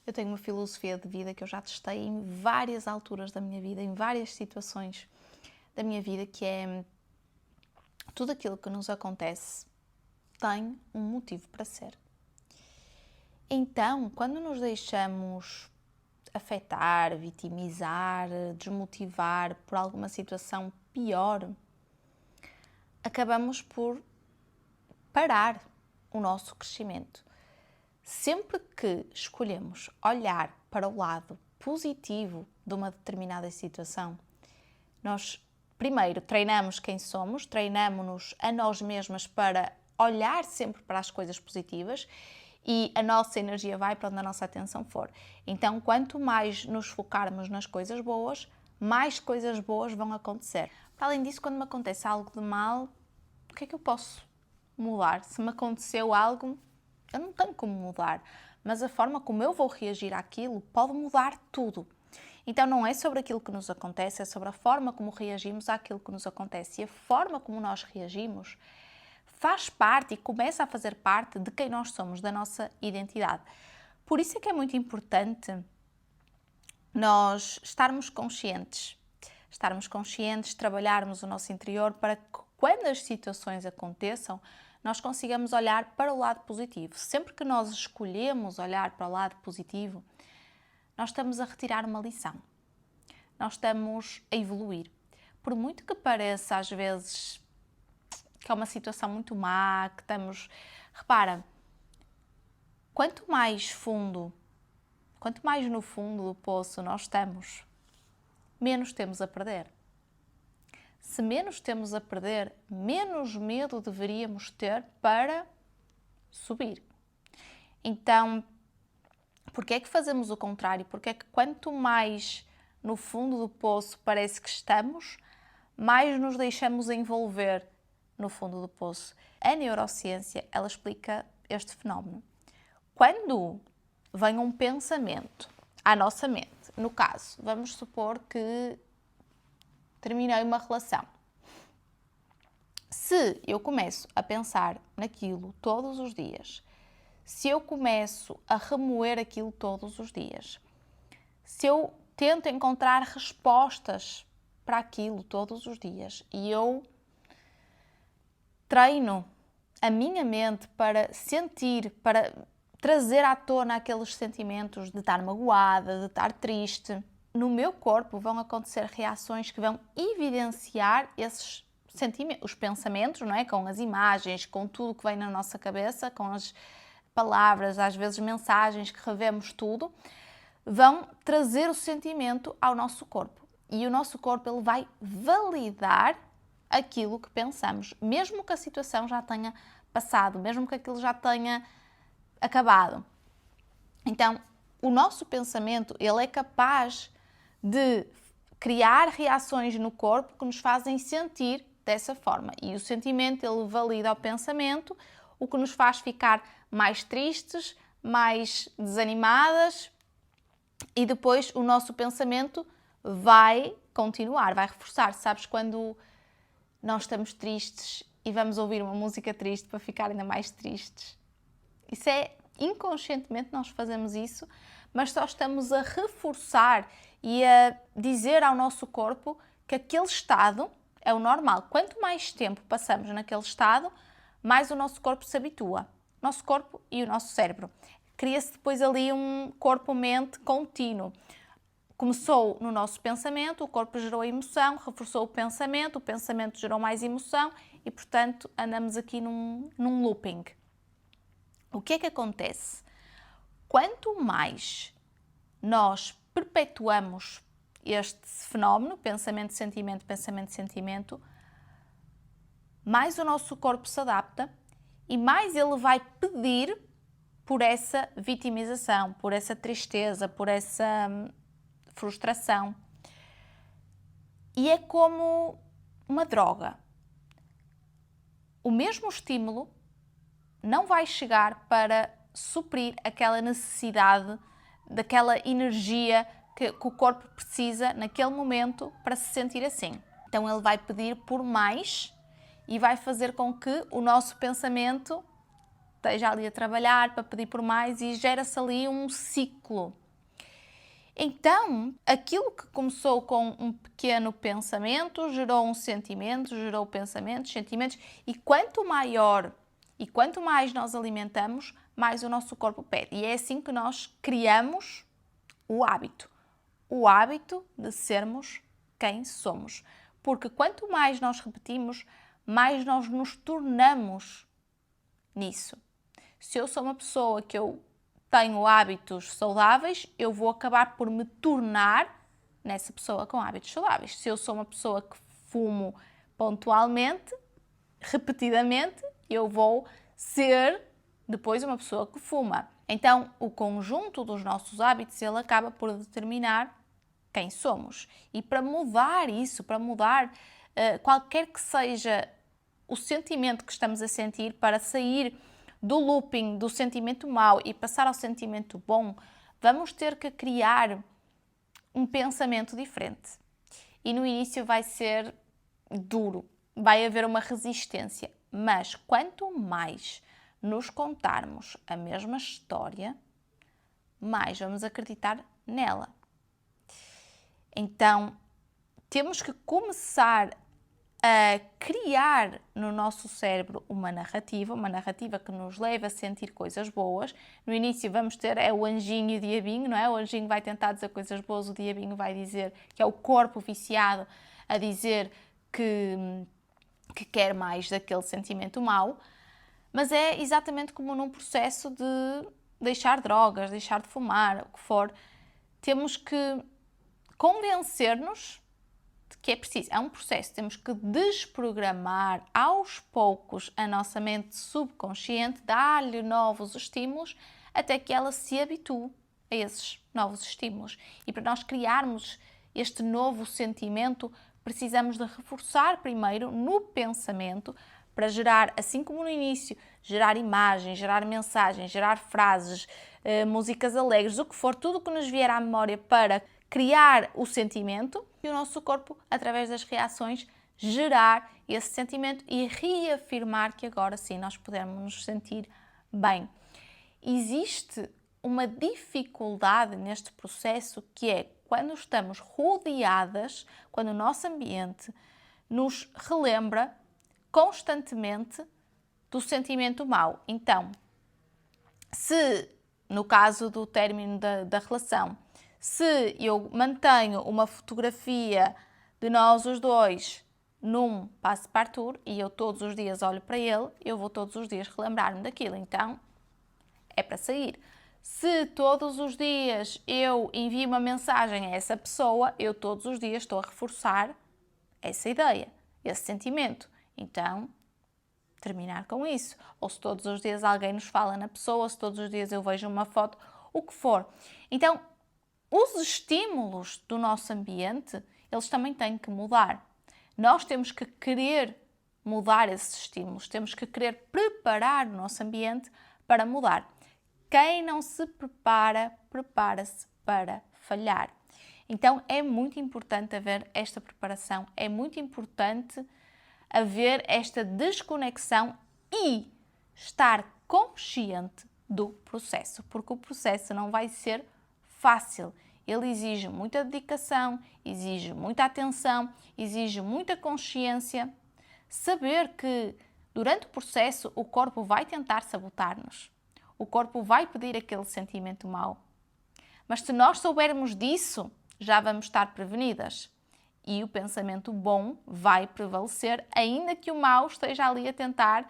Eu tenho uma filosofia de vida que eu já testei em várias alturas da minha vida, em várias situações da minha vida, que é tudo aquilo que nos acontece tem um motivo para ser. Então, quando nos deixamos afetar, vitimizar, desmotivar por alguma situação pior, acabamos por parar o nosso crescimento. Sempre que escolhemos olhar para o lado positivo de uma determinada situação, nós primeiro treinamos quem somos, treinamos-nos a nós mesmas para olhar sempre para as coisas positivas e a nossa energia vai para onde a nossa atenção for. Então, quanto mais nos focarmos nas coisas boas, mais coisas boas vão acontecer. Para além disso, quando me acontece algo de mal, o que é que eu posso mudar? Se me aconteceu algo, eu não tenho como mudar, mas a forma como eu vou reagir àquilo pode mudar tudo. Então não é sobre aquilo que nos acontece, é sobre a forma como reagimos àquilo que nos acontece. E a forma como nós reagimos faz parte e começa a fazer parte de quem nós somos, da nossa identidade. Por isso é que é muito importante nós estarmos conscientes, trabalharmos o nosso interior para que quando as situações aconteçam, nós consigamos olhar para o lado positivo. Sempre que nós escolhemos olhar para o lado positivo, nós estamos a retirar uma lição. Nós estamos a evoluir. Por muito que pareça, às vezes, que é uma situação muito má, que estamos... Repara, quanto mais no fundo do poço nós estamos, menos temos a perder. Se menos temos a perder, menos medo deveríamos ter para subir. Então, porque é que fazemos o contrário? Porque é que quanto mais no fundo do poço parece que estamos, mais nos deixamos envolver no fundo do poço. A neurociência, ela explica este fenómeno. Quando vem um pensamento à nossa mente, no caso, vamos supor que terminei uma relação. Se eu começo a pensar naquilo todos os dias, se eu começo a remoer aquilo todos os dias, se eu tento encontrar respostas para aquilo todos os dias e eu treino a minha mente para sentir, para trazer à tona aqueles sentimentos de estar magoada, de estar triste, no meu corpo vão acontecer reações que vão evidenciar esses sentimentos, os pensamentos, não é? Com as imagens, com tudo que vem na nossa cabeça, com as palavras, às vezes mensagens que revemos tudo, vão trazer o sentimento ao nosso corpo. E o nosso corpo ele vai validar aquilo que pensamos, mesmo que a situação já tenha passado, mesmo que aquilo já tenha acabado. Então, o nosso pensamento ele é capaz de criar reações no corpo que nos fazem sentir dessa forma. E o sentimento ele valida o pensamento, o que nos faz ficar mais tristes, mais desanimadas, e depois o nosso pensamento vai continuar, vai reforçar. Sabes quando nós estamos tristes e vamos ouvir uma música triste para ficar ainda mais tristes? Isso é inconscientemente nós fazemos isso, mas só estamos a reforçar e a dizer ao nosso corpo que aquele estado é o normal. Quanto mais tempo passamos naquele estado, mais o nosso corpo se habitua. Nosso corpo e o nosso cérebro. Cria-se depois ali um corpo-mente contínuo. Começou no nosso pensamento, o corpo gerou a emoção, reforçou o pensamento gerou mais emoção e, portanto, andamos aqui num looping. O que é que acontece? Quanto mais nós perpetuamos este fenómeno, pensamento-sentimento, mais o nosso corpo se adapta e mais ele vai pedir por essa vitimização, por essa tristeza, por essa frustração. E é como uma droga. O mesmo estímulo não vai chegar para suprir aquela necessidade, daquela energia que o corpo precisa naquele momento para se sentir assim. Então ele vai pedir por mais e vai fazer com que o nosso pensamento esteja ali a trabalhar para pedir por mais e gera-se ali um ciclo. Então, aquilo que começou com um pequeno pensamento, gerou um sentimento, gerou pensamentos, sentimentos, e quanto maior e quanto mais nós alimentamos, mais o nosso corpo pede. E é assim que nós criamos o hábito de sermos quem somos. Porque quanto mais nós repetimos, mais nós nos tornamos nisso. Se eu sou uma pessoa que eu tenho hábitos saudáveis, eu vou acabar por me tornar nessa pessoa com hábitos saudáveis. Se eu sou uma pessoa que fumo pontualmente, repetidamente, eu vou ser depois uma pessoa que fuma. Então, o conjunto dos nossos hábitos, ele acaba por determinar quem somos. E para mudar isso, para mudar qualquer que seja o sentimento que estamos a sentir, para sair do looping do sentimento mau e passar ao sentimento bom, vamos ter que criar um pensamento diferente. E no início vai ser duro, vai haver uma resistência, mas quanto mais nos contarmos a mesma história, mais vamos acreditar nela. Então, temos que começar a criar no nosso cérebro uma narrativa que nos leve a sentir coisas boas. No início vamos ter o anjinho e o diabinho, não é? O anjinho vai tentar dizer coisas boas, o diabinho vai dizer, que é o corpo viciado, a dizer que quer mais daquele sentimento mau. Mas é exatamente como num processo de deixar drogas, deixar de fumar, o que for. Temos que convencer-nos de que é preciso. É um processo. Temos que desprogramar aos poucos a nossa mente subconsciente, dar-lhe novos estímulos até que ela se habitue a esses novos estímulos. E para nós criarmos este novo sentimento, precisamos de reforçar primeiro no pensamento para gerar, assim como no início, gerar imagens, gerar mensagens, gerar frases, músicas alegres, o que for, tudo o que nos vier à memória para criar o sentimento e o nosso corpo, através das reações, gerar esse sentimento e reafirmar que agora sim nós podemos nos sentir bem. Existe uma dificuldade neste processo que é quando estamos rodeadas, quando o nosso ambiente nos relembra constantemente do sentimento mau. Então, se no caso do término da relação, se eu mantenho uma fotografia de nós os dois num passepartout e eu todos os dias olho para ele, eu vou todos os dias relembrar-me daquilo. Então, é para sair. Se todos os dias eu envio uma mensagem a essa pessoa, eu todos os dias estou a reforçar essa ideia, esse sentimento. Então, terminar com isso. Ou se todos os dias alguém nos fala na pessoa, se todos os dias eu vejo uma foto, o que for. Então, os estímulos do nosso ambiente, eles também têm que mudar. Nós temos que querer mudar esses estímulos, temos que querer preparar o nosso ambiente para mudar. Quem não se prepara, prepara-se para falhar. Então, é muito importante haver esta preparação, é muito importante haver esta desconexão e estar consciente do processo, porque o processo não vai ser fácil. Ele exige muita dedicação, exige muita atenção, exige muita consciência. Saber que durante o processo o corpo vai tentar sabotar-nos. O corpo vai pedir aquele sentimento mau. Mas se nós soubermos disso, já vamos estar prevenidas. E o pensamento bom vai prevalecer, ainda que o mau esteja ali a tentar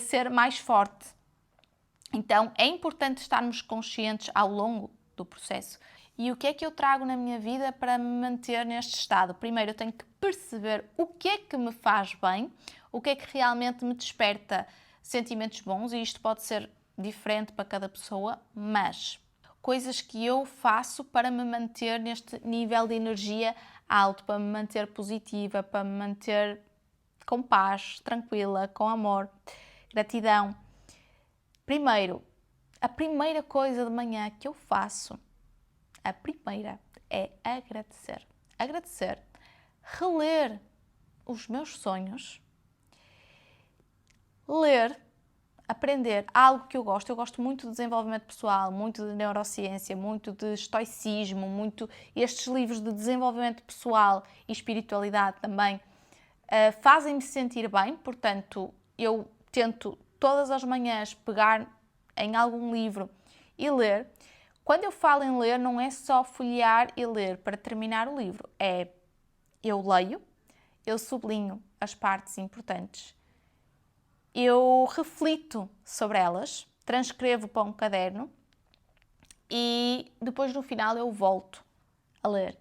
ser mais forte. Então, é importante estarmos conscientes ao longo do processo. E o que é que eu trago na minha vida para me manter neste estado? Primeiro, eu tenho que perceber o que é que me faz bem, o que é que realmente me desperta sentimentos bons, e isto pode ser diferente para cada pessoa, mas coisas que eu faço para me manter neste nível de energia alto, para me manter positiva, para me manter com paz, tranquila, com amor, gratidão. Primeiro, a primeira coisa de manhã que eu faço, a primeira, é agradecer. Agradecer, reler os meus sonhos, ler aprender algo que eu gosto muito de desenvolvimento pessoal, muito de neurociência, muito de estoicismo, muito estes livros de desenvolvimento pessoal e espiritualidade também, fazem-me sentir bem, portanto, eu tento todas as manhãs pegar em algum livro e ler. Quando eu falo em ler, não é só folhear e ler para terminar o livro, eu leio, eu sublinho as partes importantes, eu reflito sobre elas, transcrevo para um caderno e depois no final eu volto a ler.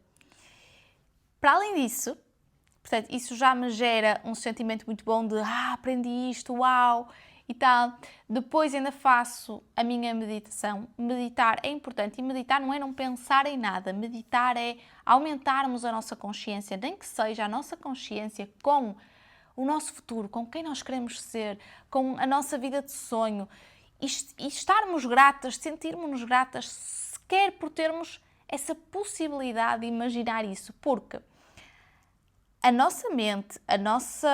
Para além disso, portanto, isso já me gera um sentimento muito bom de aprendi isto, uau, e tal. Depois ainda faço a minha meditação. Meditar é importante e meditar não é não pensar em nada. Meditar é aumentarmos a nossa consciência, nem que seja a nossa consciência com o nosso futuro, com quem nós queremos ser, com a nossa vida de sonho e estarmos gratas, sentirmos-nos gratas sequer por termos essa possibilidade de imaginar isso, porque a nossa mente, a nossa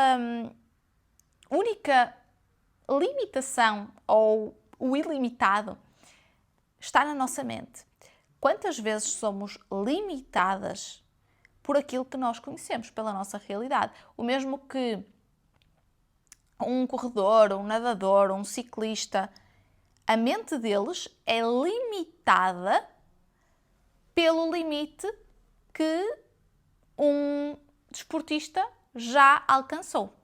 única limitação ou o ilimitado está na nossa mente. Quantas vezes somos limitadas por aquilo que nós conhecemos, pela nossa realidade? O mesmo que um corredor, um nadador, um ciclista, a mente deles é limitada pelo limite que um desportista já alcançou.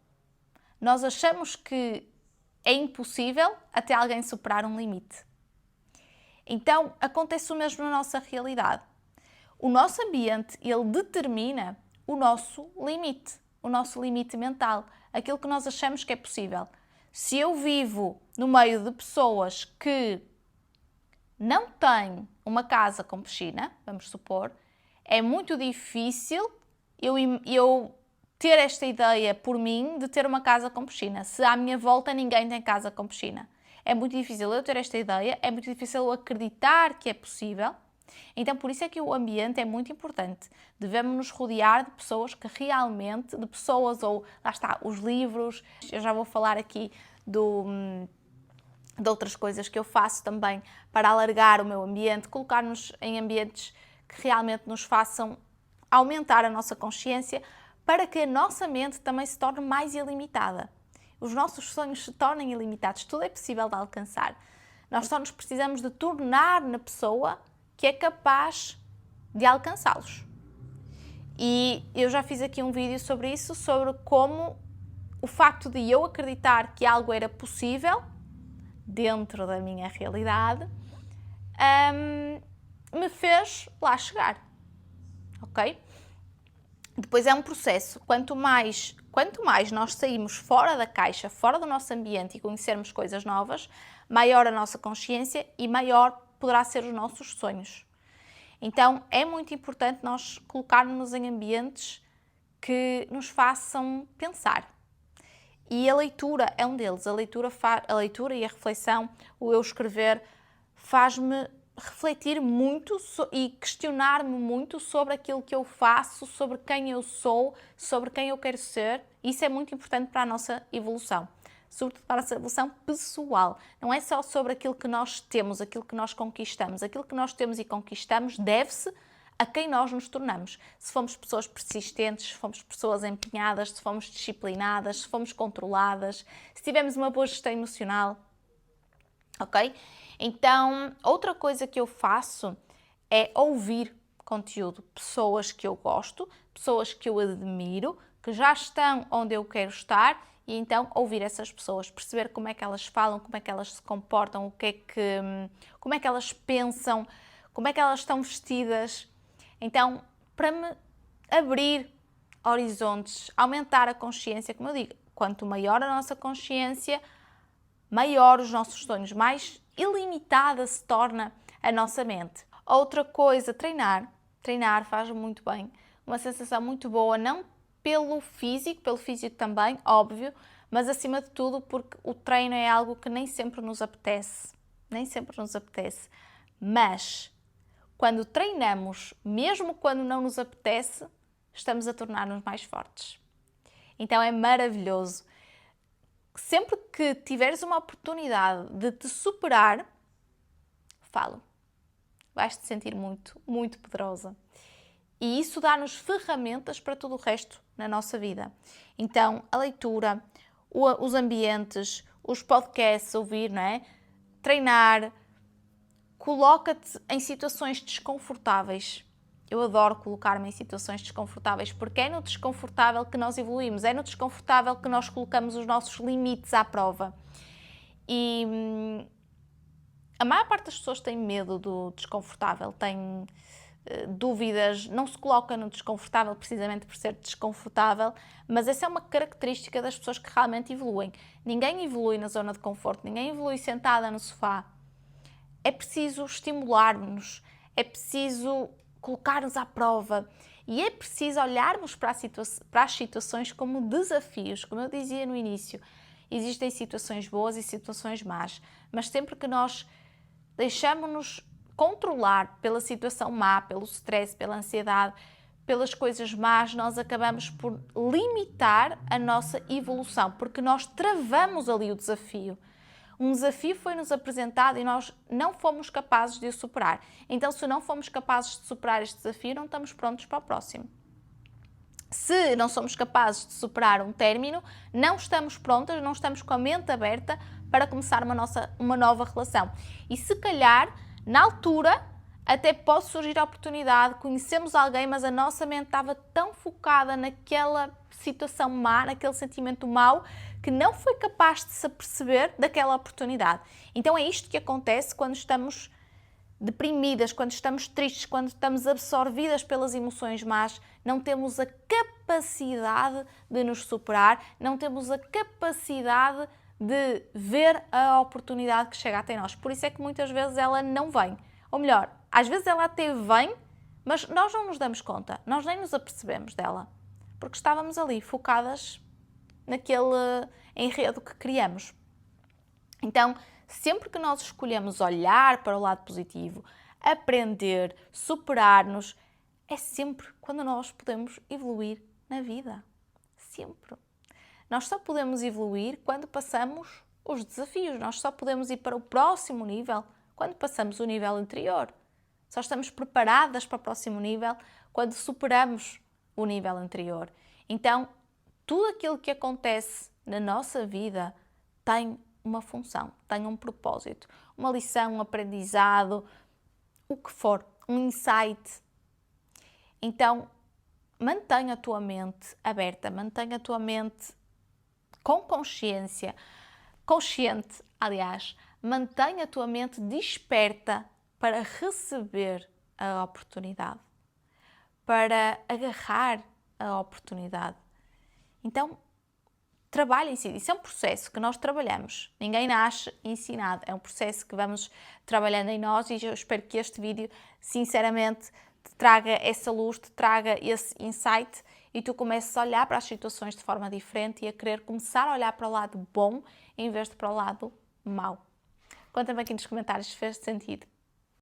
Nós achamos que é impossível até alguém superar um limite. Então, acontece o mesmo na nossa realidade. O nosso ambiente, ele determina o nosso limite mental, aquilo que nós achamos que é possível. Se eu vivo no meio de pessoas que não têm uma casa com piscina, vamos supor, é muito difícil eu ter esta ideia por mim de ter uma casa com piscina. Se à minha volta ninguém tem casa com piscina. É muito difícil eu ter esta ideia, é muito difícil eu acreditar que é possível. Então, por isso é que o ambiente é muito importante. Devemos nos rodear de pessoas que realmente, de pessoas ou, lá está, os livros. Eu já vou falar aqui de outras coisas que eu faço também para alargar o meu ambiente, colocar-nos em ambientes que realmente nos façam aumentar a nossa consciência para que a nossa mente também se torne mais ilimitada. Os nossos sonhos se tornem ilimitados, tudo é possível de alcançar. Nós só nos precisamos de tornar na pessoa que é capaz de alcançá-los. E eu já fiz aqui um vídeo sobre isso, sobre como o facto de eu acreditar que algo era possível dentro da minha realidade me fez lá chegar, ok? Depois é um processo. Quanto mais nós saímos fora da caixa, fora do nosso ambiente e conhecermos coisas novas, maior a nossa consciência e maior poderá ser os nossos sonhos. Então é muito importante nós colocarmos-nos em ambientes que nos façam pensar. E a leitura é um deles. A leitura e a reflexão, o eu escrever, faz-me refletir muito e questionar-me muito sobre aquilo que eu faço, sobre quem eu sou, sobre quem eu quero ser. Isso é muito importante para a nossa evolução, sobretudo para a nossa evolução pessoal. Não é só sobre aquilo que nós temos, aquilo que nós conquistamos. Aquilo que nós temos e conquistamos deve-se a quem nós nos tornamos. Se fomos pessoas persistentes, se fomos pessoas empenhadas, se fomos disciplinadas, se fomos controladas, se tivermos uma boa gestão emocional, ok? Então, outra coisa que eu faço é ouvir conteúdo. Pessoas que eu gosto, pessoas que eu admiro, que já estão onde eu quero estar, e então ouvir essas pessoas, perceber como é que elas falam, como é que elas se comportam, como é que elas pensam, como é que elas estão vestidas. Então, para me abrir horizontes, aumentar a consciência, como eu digo, quanto maior a nossa consciência, maior os nossos sonhos, mais ilimitada se torna a nossa mente. Outra coisa, treinar. Treinar faz muito bem. Uma sensação muito boa, não pelo físico também, óbvio, mas acima de tudo porque o treino é algo que nem sempre nos apetece. Mas quando treinamos, mesmo quando não nos apetece, estamos a tornar-nos mais fortes. Então é maravilhoso. sempre que tiveres uma oportunidade de te superar, fala. Vais-te sentir muito, muito poderosa. E isso dá-nos ferramentas para tudo o resto na nossa vida. Então, a leitura, os ambientes, os podcasts, ouvir, não é? Treinar, coloca-te em situações desconfortáveis. Eu adoro colocar-me em situações desconfortáveis porque é no desconfortável que nós evoluímos, é no desconfortável que nós colocamos os nossos limites à prova. E a maior parte das pessoas tem medo do desconfortável, tem dúvidas, não se coloca no desconfortável precisamente por ser desconfortável, mas essa é uma característica das pessoas que realmente evoluem. Ninguém evolui na zona de conforto, ninguém evolui sentada no sofá. É preciso estimular-nos, é preciso colocar-nos à prova e é preciso olharmos para as situações como desafios. Como eu dizia no início, existem situações boas e situações más, mas sempre que nós deixamos-nos controlar pela situação má, pelo stress, pela ansiedade, pelas coisas más, nós acabamos por limitar a nossa evolução, porque nós travamos ali o desafio. Um desafio foi-nos apresentado e nós não fomos capazes de o superar. Então, se não fomos capazes de superar este desafio, não estamos prontos para o próximo. Se não somos capazes de superar um término, não estamos prontas, não estamos com a mente aberta para começar uma nova relação. E se calhar, na altura, até pode surgir a oportunidade, conhecemos alguém, mas a nossa mente estava tão focada naquela situação má, naquele sentimento mau, que não foi capaz de se aperceber daquela oportunidade. Então é isto que acontece quando estamos deprimidas, quando estamos tristes, quando estamos absorvidas pelas emoções más, não temos a capacidade de nos superar, não temos a capacidade de ver a oportunidade que chega até nós. Por isso é que muitas vezes ela não vem. Ou melhor, às vezes ela até vem, mas nós não nos damos conta, nós nem nos apercebemos dela, porque estávamos ali focadas naquele enredo que criamos. Então, sempre que nós escolhemos olhar para o lado positivo, aprender, superar-nos, é sempre quando nós podemos evoluir na vida. Sempre. Nós só podemos evoluir quando passamos os desafios. Nós só podemos ir para o próximo nível quando passamos o nível anterior. Só estamos preparadas para o próximo nível quando superamos o nível anterior. Então, tudo aquilo que acontece na nossa vida tem uma função, tem um propósito, uma lição, um aprendizado, o que for, um insight. Então, mantenha a tua mente aberta, mantenha a tua mente com consciente, aliás, mantenha a tua mente desperta para receber a oportunidade, para agarrar a oportunidade. Então, trabalhe em si. Isso é um processo que nós trabalhamos. Ninguém nasce ensinado. É um processo que vamos trabalhando em nós e eu espero que este vídeo, sinceramente, te traga essa luz, te traga esse insight e tu comeces a olhar para as situações de forma diferente e a querer começar a olhar para o lado bom em vez de para o lado mau. Conta-me aqui nos comentários se fez sentido.